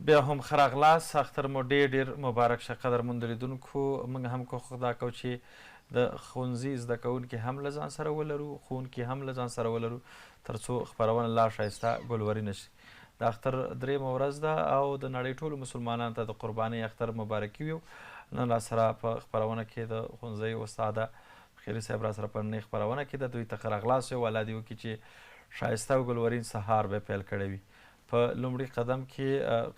بیا هم ښه راغلاست. اختر مو ډېر ډېر مبارک شه قدرمنو لیدونکو. موږ هم کوښښ دا کوو چې د ښوونځي زده کوونکي هم له ځان سره ولرو، ښوونکي هم له ځان سره ولرو، تر څو خپرونه لا ښایسته ګلورینه شي. د اختر درېیمه ورځ ده او د نړۍ ټولو مسلمانانو ته د قربانۍ اختر مبارکي ویو. نن راسره په خپرونه کې د ښوونځي استاده خیري صاحب راسره په نننۍ خپرونه کې ده. دوی ته ښه راغلاست ویو. الله دې وکړي چې ښایسته او ګلورین سهار به پیل کړی وي. په لومړي قدم کې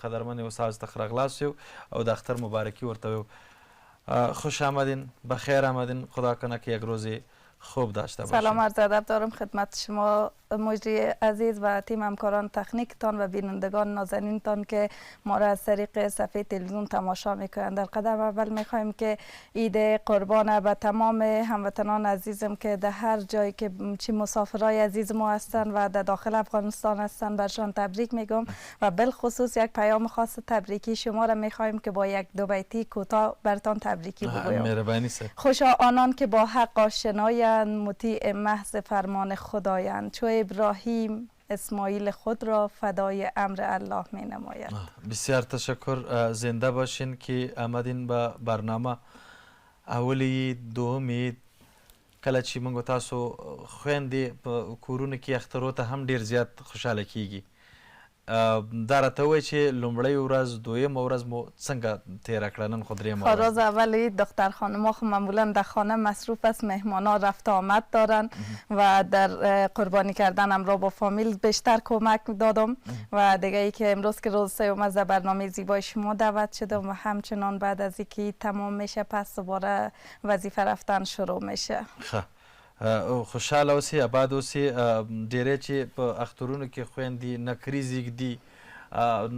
قدرمن استاد ته ښه راغلاست ویو او د اختر مبارکي ورته ویو. خوش آمدین، بخیر آمدین. خدا کنه که یک روزی خوب داشته باشید. سلام عرض ادب دارم خدمت شما مجری عزیز و تیم همکاران تکنیکتان و بینندگان نازنینتان که ما را از طریق صفحه تلویزیون تماشا میکنند. در قدم اول میخواهیم که عید قربان به تمام هموطنان عزیزم که در هر جایی که چی مسافرای عزیز ما هستند و در داخل افغانستان هستند برشان تبریک میگم و بالخصوص یک پیام خاص تبریکی شما را میخواهیم که با یک دو بیتی کوتاه برتان تبریکی بگویم. مهربانی. خوشا آنان که با حق آشنایند، مطیع محض فرمان خدایند، چو ابراهیم اسماعیل خود را فدای امر الله می نماید. بسیار تشکر. زنده باشین که آمدین به برنامه. اولی دومی کله چې موږ تاسو خويندې په کورونو کې اخترو ته هم ډیر زیات خوشاله کیږي. دا راته وایي چې لومړۍ ورځ دویمه ورځ مو څنګه تیره کړه؟ نن خو درېیمه ورځ. روز اولی دختر خانم‌ها معمولا در خانه مصروف است، مهمانا رفت آمد دارن و در قربانی کردنم را با فامیل بیشتر کمک دادم و دیگه ای که امروز که روز سوم از برنامه زیبای شما دعوت شدم و همچنان بعد از اینکه تمام میشه پس دوباره وظیفه رفتن شروع میشه. خوشحاله اوسئ، آباد اوسئ. ډیری چې په اخترونو کې خویندې نکري زیږدي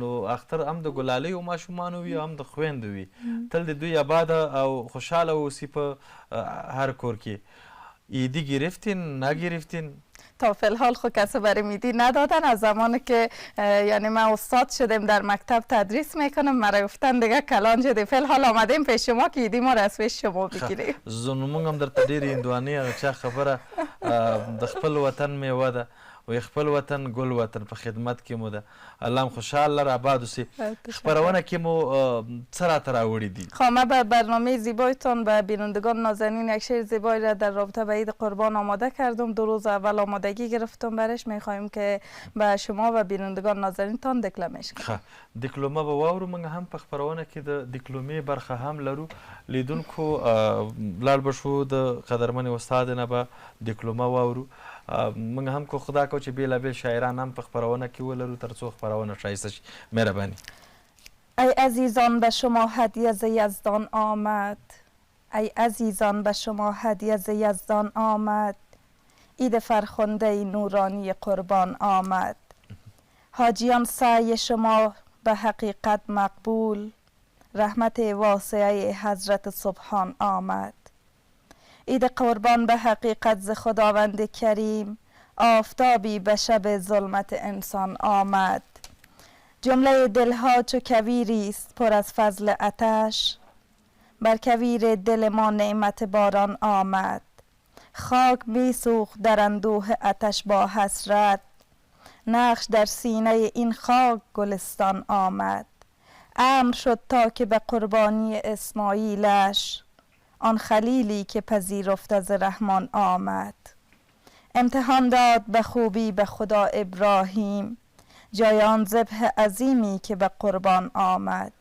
نو اختر هم د ګلالیو ماشومانو وي هم د خویندو وي. تل د دوی آباده او خوشحاله اوسئ په هر کور کې. عیدی گرفتین نگرفتین؟ تا فی الحال خود کسی برای میدی ندادن. از زمانی که یعنی من استاد شدم در مکتب تدریس میکنم مرا گفتن دیگه کلان شده. فی الحال آمدیم پیش شما که ایدی ما را از پیش شما بگیریم. زمونږ هم درته ډېرې هندوانې چا خبره د خپل وطن میوه ده و خپل وطن گل وطن په خدمت کې مو ده. الله هم خوشحال لره آباد اوسئ. خپرونه کې مو څه راته راوړي دي؟ ما به برنامه زیبایتان به بینندگان نازنین یک شعر زیبایی را در رابطه به عید قربان آماده کردم. 2 روز اول آمادگی گرفتم برش. میخواهیم که به شما و بینندگان نازنینتان دکلمش کنیم. دکلمه به واورو. موږ هم په خپرونه کې د دکلمې برخه هم لرو. لیدونکو لاړ به شو د قدرمن استاد نه به دکلمه واورو. موږ هم کو خدا کو چې بیلابیل شاعران هم په خپرونه کې ولرو تر څو خپرونه ښایسته شي. مهرباني. ای عزیزان به شما هدیه ز یزدان آمد، ای عزیزان به شما هدیه ز یزدان آمد، عید فرخنده نورانی قربان آمد. حاجیان سعی شما به حقیقت مقبول، رحمت واسعه حضرت سبحان آمد. عید قربان به حقیقت ز خداوند کریم، آفتابی به شب ظلمت انسان آمد. جمله دلها چو کویری است پر از فضل آتش، بر کویر دل ما نعمت باران آمد. خاک میسوخت در اندوه آتش با حسرت، نقش در سینه این خاک گلستان آمد. امر شد تا که به قربانی اسماعیلش، آن خلیلی که پذیرفت از رحمان آمد. امتحان داد به خوبی به خدا ابراهیم، جای آن ذبح عظیمی که به قربان آمد.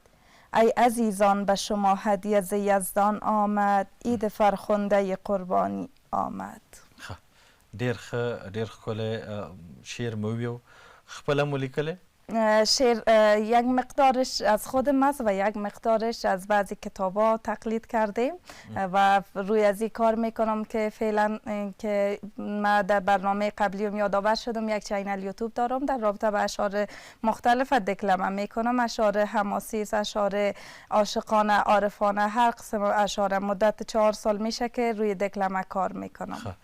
ای عزیزان به شما هدیه ز یزدان آمد، عید فرخنده قربانی آمد. ډیر ښکلی شعر مو ویو. خپله مو لیکلی؟ شعر یک مقدارش از خودم است و یک مقدارش از بعضی کتابا تقلید کردیم و روی از این کار میکنم که فعلا که ما در برنامه قبلی یادآور شدم یک چینل یوتیوب دارم در رابطه به اشعار مختلف دکلمه میکنم. اشعار حماسی، اشعار عاشقانه، عارفانه، هر قسم اشعار. مدت 4 سال میشه که روی دکلمه کار میکنم.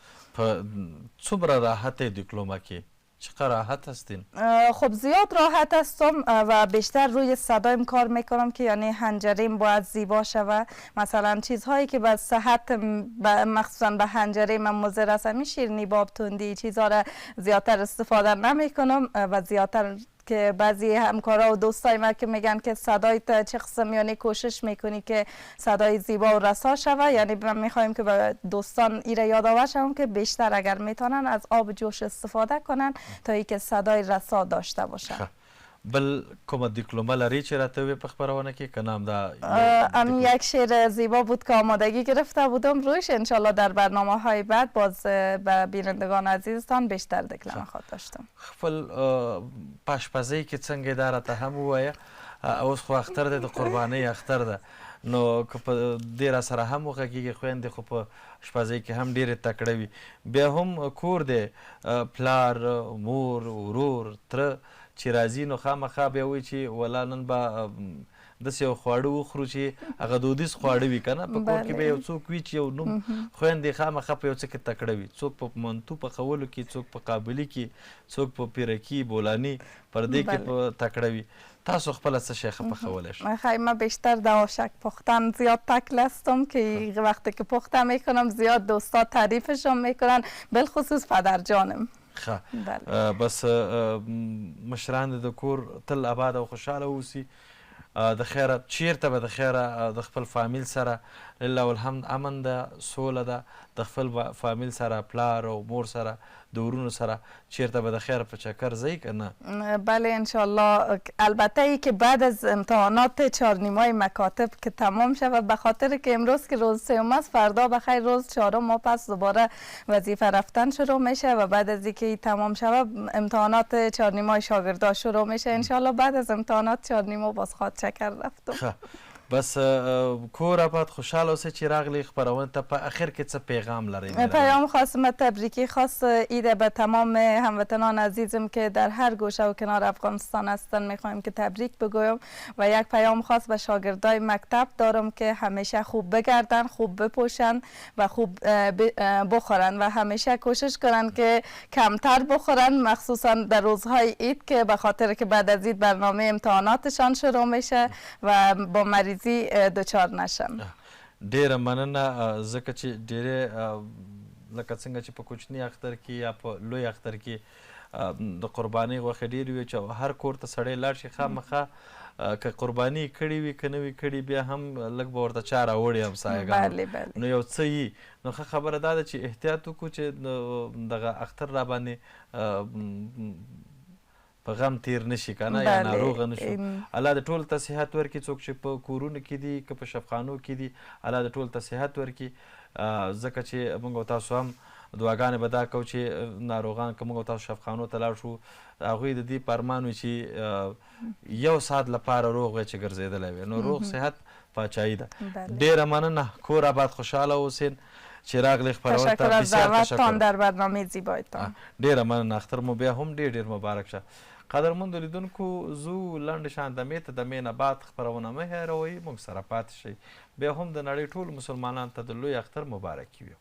څومره راحت دکلمه کې؟ چقدر راحت هستین؟ خب زیاد راحت هستم و بیشتر روی صدایم کار میکنم که یعنی حنجریم باید زیبا شود. مثلا چیزهایی که به صحت مخصوصا به حنجره من مضر است، شیرینی، باب، تندی چیزها را زیادتر استفاده نمی کنم و زیادتر که بعضی همکارا و دوستای ما که میگن که صدای چه قسم، یعنی کوشش میکنی که صدای زیبا و رسا شوه. یعنی ما میخوایم که به دوستان ایره یادآور شوم که بیشتر اگر میتونن از آب جوش استفاده کنن تا اینکه صدای رسا داشته باشن. بل کومه دیپلمه لري چې راته وې په خپرونه کې که نه هم یک شعر زیبا بود که آمادگی گرفته بودم روش. انشالله در برنامه های بعد باز به بینندگان عزیزتان بیشتر دکلمه خواهد داشتم. خپل پاشپزۍ کې څنګه دا راته هم ووایه. اوس خو اختر دی، د قربانۍ اختر ده، نو که په دې را سره هم وغږېږي خویندې خو په اشپزۍ کې هم ډېرې تکړه وي. بیا هم کور دی، پلار، مور، ورور، تره چې راځي نو خامخا بیا وایي چې ولا نن به داسې یو خواړه وخورو چې هغه دودیز خواړه وي که نه. په کور کې به یو څوک وي چې یو نوم خویندې خامخا په یو څه کې تکړه وي، څوک په منتو پخولو کې، څوک په قابلي کې، څوک په پیرکي، بولاني، پردې کې په تکړه وي. تاسو خپله څه شی ښه پخولی شئ؟ خیلی من بیشتر در آشک پختن زیاد تکل هستم که وقتی که پخته میکنم زیاد دوستا تعریفشون میکنن، بالخصوص پدرجانم. بس مشران د کور تل آباد او خوشحاله اوسي. د خیره چیرته به د خیره د خپل فامیل سره لله والحمد امن ده، سوله ده، د خپل فامیل سره، پلار او مور سره، د ورونو سره چیرته به د خیر په چکر ځئ که نه؟ بله انشالله. البته ای که بعد از امتحانات 4 نیمه‌ی مکاتب که تمام شود، به خاطر که امروز که روز سوم است، فردا بخیر روز 4 ما پس دوباره وظیفه رفتن شروع میشه و بعد از اینکه تمام شود امتحانات 4 نیمه‌ی شاگردا شروع میشه. انشالله بعد از امتحانات 4 نیمه باز خواهد چکر رفتم. بس کور آباد خوشحال اوسئ چې راغلی خپرونې ته. په اخر کې څه پیغام لرئ؟ پیام خواستم تبریکی خاص ایده به تمام هموطنان عزیزم که در هر گوشه و کنار افغانستان هستن میخوایم که تبریک بگویم و یک پیام خاص به شاگردای مکتب دارم که همیشه خوب بگردن، خوب بپوشن و خوب بخورن و همیشه کوشش کنن که کمتر بخورن، مخصوصا در روزهای عید که به خاطر که بعد از عید برنامه امتحاناتشان شروع میشه و با مریضی دچار نشن. ډیره مننه. ځکه چې ډیرې لکه څنګه چې په کوچني اختر کې یا په لوی اختر کې د قربانۍ غوښې ډېرې وي چې هر کور ته سړی لاړ شي خامخا که قرباني کړې وي که نه وي کړې بیا هم لږ به ورته چا راوړي همسایهګانو، نو یو څه یي. نو ښه خبره دا ده چې احتیاط وکړو چې دغه اختر را باندې په غم تیر نشي که نه، یا ناروغه نشو. الله د ټولو ته صحت ورکړي. څوک چې په کورونو کې دي که په شفخانو کې دي، الله د ټولو ته صحت ورکړي. ځکه چې موږ او تاسو هم دعاګانې به دا کوو چې ناروغان که موږ او تاسو شفخانو ته لاړ شو، هغوی د دې په ارمان وي چې 1 ساعت لپاره روغ وی چې ګرځېدلی وي. نو روغ صحت پاچاهي ده. ډېره مننه. کور آباد خوشحاله اوسئ چې راغلی خپرونې ته. بسیار تشکر در برنامه زیبایتان. ډېره مننه. اختر مو بیا هم ډېر ډېر مبارک شه. قدرمندو لیدونکو، زو لنډ شان دمې ته دمې نه بعد خپرونه مه هېروئ، موږ سره پاتې شئ. بیا هم د نړۍ ټولو مسلمانانو ته د لوی اختر مبارکي وي.